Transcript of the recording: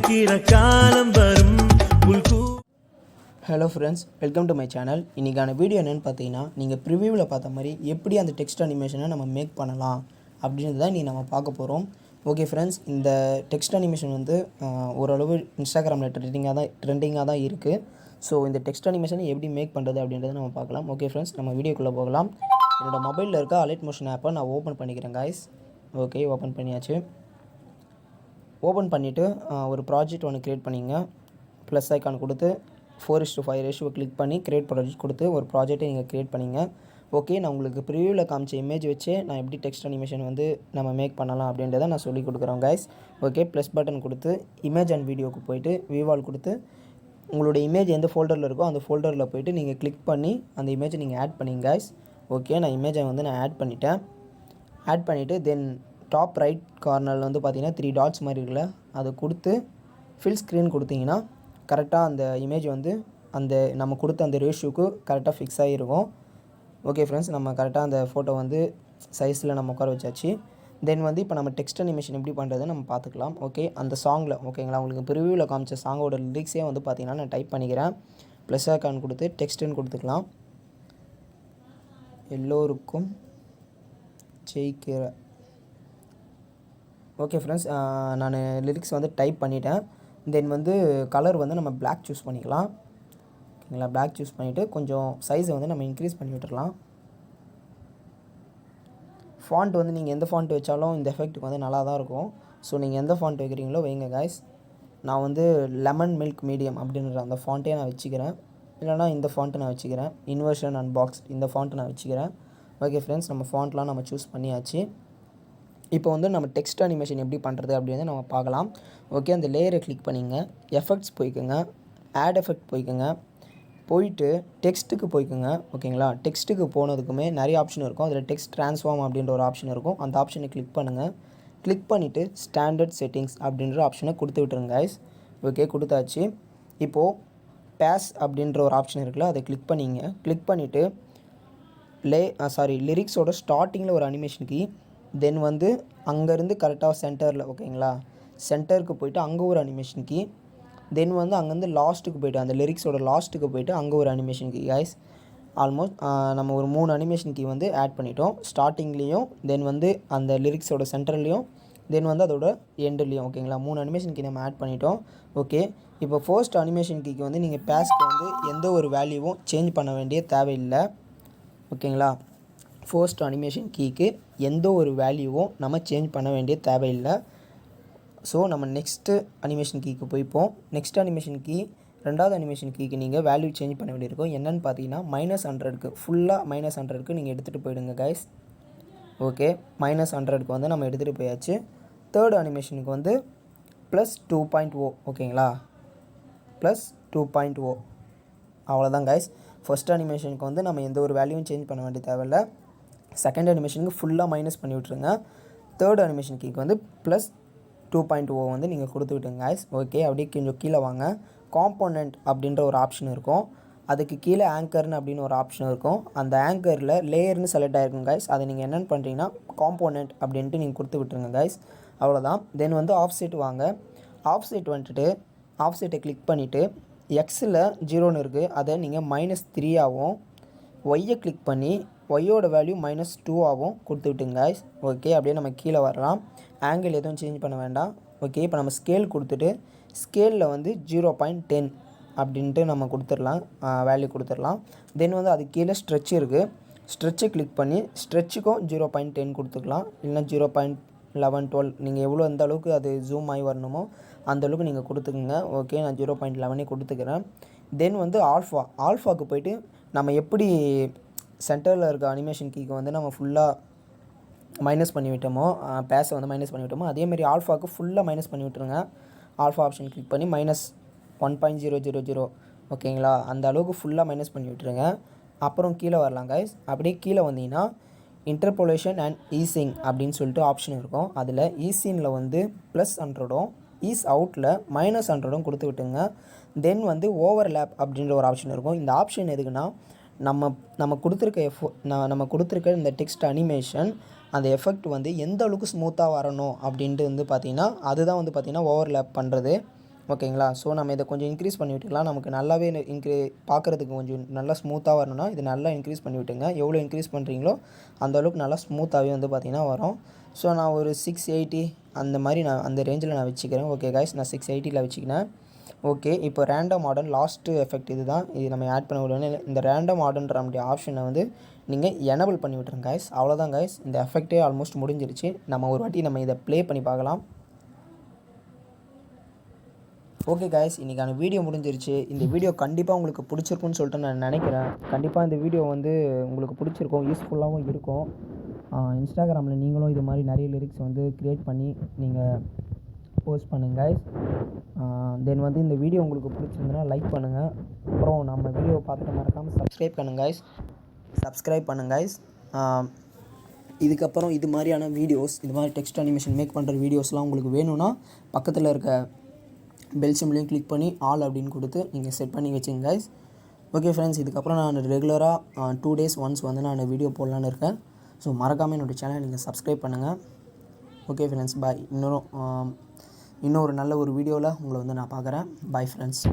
பூக்கிற காலம் வரும். Hello friends, welcome to my channel. இன்றைக்கான வீடியோ என்னென்னு பார்த்தீங்கன்னா, நீங்கள் ப்ரிவியூவில் பார்த்த மாதிரி எப்படி அந்த டெக்ஸ்ட் அனிமேஷனை நம்ம மேக் பண்ணலாம் அப்படின்றது தான் நம்ம பார்க்க போகிறோம். ஓகே ஃப்ரெண்ட்ஸ், இந்த டெக்ஸ்ட் அனிமேஷன் வந்து ஓரளவு இன்ஸ்டாகிராமில் ட்ரெண்டிங்காக தான் இருக்குது. ஸோ இந்த டெக்ஸ்ட் அனிமேஷனை எப்படி மேக் பண்ணுறது அப்படின்றத நம்ம பார்க்கலாம். ஓகே ஃப்ரெண்ட்ஸ், நம்ம வீடியோக்குள்ளே போகலாம். என்னோடய மொபைலில் இருக்க அலைட் மோஷன் ஆப்பை நான் ஓப்பன் பண்ணிக்கிறேன் காய்ஸ். ஓகே, ஓப்பன் பண்ணியாச்சு. ஓப்பன் பண்ணிவிட்டு ஒரு ப்ராஜெக்ட் ஒன்று க்ரியேட் பண்ணிங்க. ப்ளஸ் ஐக்கான் கொடுத்து 4:5 ரேஷியோ கிளிக் பண்ணி கிரியேட் ப்ராஜெக்ட் கொடுத்து ஒரு ப்ராஜெக்ட்டை நீங்கள் க்ரியேட் பண்ணிங்க. ஓகே, நான் உங்களுக்கு ப்ரிவியூவில் காமிச்ச இமேஜ் வச்சு நான் எப்படி டெக்ஸ்ட் அனிமேஷன் வந்து நம்ம மேக் பண்ணலாம் அப்படின்றத நான் சொல்லி கொடுக்குறேன் கைஸ். ஓகே, ப்ளஸ் பட்டன் கொடுத்து இமேஜ் அண்ட் வீடியோக்கு போய்ட்டு வியூவால் கொடுத்து உங்களுடைய இமேஜ் எந்த ஃபோல்டரில் இருக்கோ அந்த ஃபோல்டரில் போய்ட்டு நீங்கள் கிளிக் பண்ணி அந்த இமேஜை நீங்கள் ஆட் பண்ணிங்க கைஸ். ஓகே, நான் இமேஜை வந்து நான் ஆட் பண்ணிவிட்டு தென் டாப் ரைட் கார்னரில் வந்து பார்த்திங்கன்னா 3 டாட்ஸ் மாதிரி இருக்குல்ல, அதை கொடுத்து ஃபில் ஸ்க்ரீன் கொடுத்தீங்கன்னா கரெக்டாக அந்த இமேஜ் வந்து அந்த நம்ம கொடுத்த அந்த ரேஷியோக்கு கரெக்டாக ஃபிக்ஸ் ஆகிருக்கும். ஓகே ஃப்ரெண்ட்ஸ், நம்ம கரெக்டாக அந்த ஃபோட்டோ வந்து சைஸில் நம்ம உட்கார வச்சாச்சு. தென் வந்து இப்போ நம்ம டெக்ஸ்ட் அனிமேஷன் எப்படி பண்ணுறதுன்னு நம்ம பார்த்துக்கலாம். ஓகே, அந்த சாங்கில் ஓகேங்களா, உங்களுக்கு ப்ரிவியூவில் காமிச்ச சாங்கோட லிரிக்ஸே வந்து பார்த்திங்கன்னா நான் டைப் பண்ணிக்கிறேன். ப்ளஸ் ஐக்கான் கொடுத்து டெக்ஸ்ட்டுன்னு கொடுத்துக்கலாம். எல்லோருக்கும் ஜெயிக்கிற. ஓகே ஃப்ரெண்ட்ஸ், நான் லிரிக்ஸ் வந்து டைப் பண்ணிட்டேன். தென் வந்து கலர் வந்து நம்ம பிளாக் சூஸ் பண்ணிக்கலாம். ஓகேங்களா, பிளாக் சூஸ் பண்ணிவிட்டு கொஞ்சம் சைஸை வந்து நம்ம இன்க்ரீஸ் பண்ணி விட்டுடலாம். ஃபாண்ட் வந்து நீங்கள் எந்த ஃபாண்ட் வச்சாலும் இந்த எஃபெக்ட்டுக்கு வந்து நல்லா தான் இருக்கும். ஸோ நீங்கள் எந்த ஃபாண்ட் வைக்கிறீங்களோ வைங்க காய்ஸ். நான் வந்து லெமன் மில்க் மீடியம் அப்படின்ற அந்த ஃபாண்ட்டே நான் வச்சுக்கிறேன். இல்லைனா இந்த ஃபாண்ட்டை நான் வச்சுக்கிறேன். இன்வர்ஷன் அண்ட் பாக்ஸ் இந்த ஃபாண்ட்டை நான் வச்சுக்கிறேன். ஓகே ஃப்ரெண்ட்ஸ், நம்ம ஃபாண்ட்லாம் நம்ம சூஸ் பண்ணியாச்சு. இப்போ வந்து நம்ம டெக்ஸ்ட் அனிமேஷன் எப்படி பண்ணுறது அப்படின்னு நம்ம பார்க்கலாம். ஓகே, அந்த லேயரை கிளிக் பண்ணிங்க. எஃபெக்ட்ஸ் போய்க்குங்க, ஆட் எஃபெக்ட் போய்க்குங்க. போயிட்டு டெக்ஸ்ட்டுக்கு போய்க்குங்க. ஓகேங்களா, டெக்ஸ்ட்டுக்கு போனதுக்குமே நிறைய ஆப்ஷன் இருக்கும். அதில் டெக்ஸ்ட் ட்ரான்ஸ்ஃபார்ம் அப்படின்ற ஒரு ஆப்ஷன் இருக்கும். அந்த ஆப்ஷனை கிளிக் பண்ணுங்கள். கிளிக் பண்ணிவிட்டு ஸ்டாண்டர்ட் செட்டிங்ஸ் அப்படின்ற ஆப்ஷனை கொடுத்து விட்டுருங்க கைஸ். ஓகே, கொடுத்தாச்சு. இப்போது பேஸ் அப்படின்ற ஒரு ஆப்ஷன் இருக்குல்ல, அதை கிளிக் பண்ணிங்க. கிளிக் பண்ணிவிட்டு லிரிக்ஸோட ஸ்டார்டிங்கில் ஒரு அனிமேஷன் கீ, தென் வந்து அங்கேருந்து கரெக்டாக சென்டரில் ஓகேங்களா சென்டருக்கு போய்ட்டு அங்கே ஒரு அனிமேஷன் கீ, தென் வந்து அங்கேருந்து லாஸ்ட்டுக்கு போய்ட்டு அந்த லிரிக்ஸோட லாஸ்ட்டுக்கு போய்ட்டு அங்கே ஒரு அனிமேஷன் கீ கைஸ். ஆல்மோஸ்ட் நம்ம ஒரு 3 அனிமேஷன் கீ வந்து ஆட் பண்ணிட்டோம். ஸ்டார்டிங்லேயும் தென் வந்து அந்த லிரிக்ஸோட சென்டர்லேயும் தென் வந்து அதோட எண்டுலேயும் ஓகேங்களா 3 அனிமேஷன் கீ நம்ம ஆட் பண்ணிட்டோம். ஓகே, இப்போ ஃபர்ஸ்ட் அனிமேஷன் கீக்கு வந்து நீங்கள் பேஸ்க்கு வந்து எந்த ஒரு வேல்யூவும் சேஞ்ச் பண்ண வேண்டிய தேவையில்லை. ஓகேங்களா, ஃபர்ஸ்ட் அனிமேஷன் கீக்கு எந்த ஒரு வேல்யூவும் நம்ம சேஞ்ச் பண்ண வேண்டிய தேவையில்லை. ஸோ நம்ம நெக்ஸ்ட்டு அனிமேஷன் கீக்கு போய்ப்போம். நெக்ஸ்ட் அனிமேஷன் கீ ரெண்டாவது அனிமேஷன் கீக்கு நீங்கள் வேல்யூ சேஞ்ச் பண்ண வேண்டியிருக்கும். என்னென்னு பார்த்தீங்கன்னா -100க்கு ஃபுல்லாக -100க்கு நீங்கள் எடுத்துகிட்டு போயிடுங்க கைஸ். ஓகே, -100க்கு வந்து நம்ம எடுத்துகிட்டு போயாச்சு. தேர்ட் அனிமேஷனுக்கு வந்து +2.0 ஓகேங்களா, +2.0 அவ்வளோதான் கைஸ். ஃபர்ஸ்ட் அனிமேஷனுக்கு வந்து நம்ம எந்த ஒரு வேல்யூவும் சேஞ்ச் பண்ண வேண்டிய தேவையில்லை. செகண்ட் அனிமேஷனுக்கு ஃபுல்லாக மைனஸ் பண்ணி விட்ருங்க. தேர்ட் அனிமேஷன் கீக்கு வந்து +2.0 வந்து நீங்கள் கொடுத்து விட்டுங்க கைஸ். ஓகே, அப்படியே கொஞ்சம் கீழே வாங்க. காம்போனண்ட் அப்படின்ற ஒரு ஆப்ஷன் இருக்கும். அதுக்கு கீழே ஆங்கர்னு அப்படின்னு ஒரு ஆப்ஷன் இருக்கும். அந்த ஆங்கரில் லேயர்னு செலக்ட் ஆகிருக்கும் கைஸ். அதை நீங்கள் என்னென்னு பண்ணுறீங்கன்னா காம்போனண்ட் அப்படின்ட்டு நீங்கள் கொடுத்து விட்டுருங்க கைஸ். அவ்வளோதான். தென் வந்து ஆஃப்செட் வாங்க. ஆஃப்செட் வந்துட்டு ஆஃப்செட்டை கிளிக் பண்ணிவிட்டு எக்ஸில் 0ன்னு இருக்குது, அதை நீங்கள் -3 ஆகும். ஒய்யை கிளிக் பண்ணி ஒய்யோட வேல்யூ -2 ஆகும் கொடுத்து விட்டுங்க கைஸ். ஓகே, அப்படியே நம்ம கீழே வரலாம். ஆங்கிள் எதுவும் சேஞ்ச் பண்ண வேண்டாம். ஓகே, இப்போ நம்ம ஸ்கேல் கொடுத்துட்டு ஸ்கேலில் வந்து 0.10 அப்படின்ட்டு நம்ம கொடுத்துடலாம், வேல்யூ கொடுத்துடலாம். தென் வந்து அது கீழே ஸ்ட்ரெச் இருக்குது. ஸ்ட்ரெச்சை கிளிக் பண்ணி ஸ்ட்ரெச்சுக்கும் 0.10 கொடுத்துக்கலாம். இல்லைனா 0.11, 12 நீங்கள் எவ்வளோ எந்த அளவுக்கு அது ஜூம் ஆகி வரணுமோ அந்தளவுக்கு நீங்கள் கொடுத்துக்குங்க. ஓகே, நான் 0.11 கொடுத்துக்கிறேன். தென் வந்து ஆல்ஃபாவுக்கு போய்ட்டு நம்ம எப்படி சென்டரில் இருக்க அனிமேஷன் கீக்கு வந்து நம்ம ஃபுல்லாக மைனஸ் பண்ணி விட்டோமோ, பேஸை வந்து மைனஸ் பண்ணி விட்டோமோ, அதேமாதிரி ஆல்ஃபாவுக்கு ஃபுல்லாக மைனஸ் பண்ணி விட்டுருங்க. ஆல்ஃபா ஆப்ஷன் கிளிக் பண்ணி -1.000 ஓகேங்களா, அந்த அளவுக்கு ஃபுல்லாக மைனஸ் பண்ணி விட்டுருங்க. அப்புறம் கீழே வரலாம் கைஸ். அப்படியே கீழே வந்தீங்கன்னா இன்டர்போலேஷன் அண்ட் ஈஸிங் அப்படின்னு சொல்லிட்டு ஆப்ஷன் இருக்கும். அதில் ஈஸினில் வந்து +100ம் ஈஸ் அவுட்டில் -100ம் கொடுத்து விட்டுங்க. தென் வந்து ஓவர்லேப் அப்படின்ற ஒரு ஆப்ஷன் இருக்கும். இந்த ஆப்ஷன் எதுக்குன்னா நம்ம கொடுத்துருக்க இந்த டெக்ஸ்ட் அனிமேஷன் அந்த எஃபெக்ட் வந்து எந்த அளவுக்கு ஸ்மூத்தாக வரணும் அப்படின்ட்டு வந்து பார்த்திங்கன்னா அதுதான் வந்து பார்த்திங்கன்னா ஓவர்லேப் பண்ணுறது. ஓகேங்களா. ஸோ நம்ம இதை கொஞ்சம் இன்க்ரீஸ் பண்ணி விட்டுக்கலாம். நமக்கு நல்லாவே பார்க்குறதுக்கு கொஞ்சம் நல்லா ஸ்மூத்தாக வரணும்னா இது நல்லா இன்க்ரீஸ் பண்ணி விட்டுங்க. எவ்வளோ இன்க்ரீஸ் பண்ணுறீங்களோ அந்தளவுக்கு நல்லா ஸ்மூத்தாகவே வந்து பார்த்திங்கன்னா வரும். ஸோ நான் ஒரு 680 அந்த மாதிரி நான் அந்த ரேஞ்சில் நான் வச்சுக்கிறேன். ஓகே கைஸ், நான் 680ல் வச்சுக்கினேன். ஓகே, இப்போ ரேண்டம் ஆர்டர் லாஸ்ட்டு எஃபெக்ட் இது தான். இது நம்ம ஆட் பண்ண விடணும். இந்த ரேண்டம் ஆர்டர்ன்ற நம்முடைய ஆப்ஷனை வந்து நீங்கள் எனபிள் பண்ணி விட்டுருங்க கைஸ். அவ்வளோதான் கைஸ், இந்த எஃபெக்டே ஆல்மோஸ்ட் முடிஞ்சிருச்சு. நம்ம ஒரு வாட்டி நம்ம இதை ப்ளே பண்ணி பார்க்கலாம். ஓகே கைஸ், இன்றைக்கான வீடியோ முடிஞ்சிருச்சு. இந்த வீடியோ கண்டிப்பாக உங்களுக்கு பிடிச்சிருக்குன்னு சொல்லிட்டு நான் நினைக்கிறேன். கண்டிப்பாக இந்த வீடியோ வந்து உங்களுக்கு பிடிச்சிருக்கும், யூஸ்ஃபுல்லாகவும் இருக்கும். இன்ஸ்டாகிராமில் நீங்களும் இது மாதிரி நிறைய லிரிக்ஸ் வந்து க்ரியேட் பண்ணி நீங்கள் போஸ்ட் பண்ணுங்க கைஸ். தென் வந்து இந்த வீடியோ உங்களுக்கு பிடிச்சிருந்துன்னா லைக் பண்ணுங்கள். அப்புறம் நம்ம வீடியோவை பார்த்துட்டு மறக்காமல் சப்ஸ்கிரைப் பண்ணுங்க கைஸ். இதுக்கப்புறம் இது மாதிரியான வீடியோஸ், இது மாதிரி டெக்ஸ்ட் அனிமேஷன் மேக் பண்ணுற வீடியோஸ்லாம் உங்களுக்கு வேணும்னா பக்கத்தில் இருக்க பெல் சிம்லையும் கிளிக் பண்ணி ஆல் அப்படின்னு கொடுத்து நீங்கள் செட் பண்ணி வச்சுங்க கைஸ். ஓகே ஃப்ரெண்ட்ஸ், இதுக்கப்புறம் நான் ரெகுலராக 2 days ஒன்ஸ் வந்து நான் வீடியோ போடலான்னு இருக்கேன். ஸோ மறக்காமல் என்னோடய சேனலை நீங்கள் சப்ஸ்கிரைப் பண்ணுங்கள். ஓகே ஃப்ரெண்ட்ஸ், பாய். இன்னொரு நல்ல ஒரு வீடியோவில் உங்களை வந்து நான் பார்க்குறேன். Bye friends.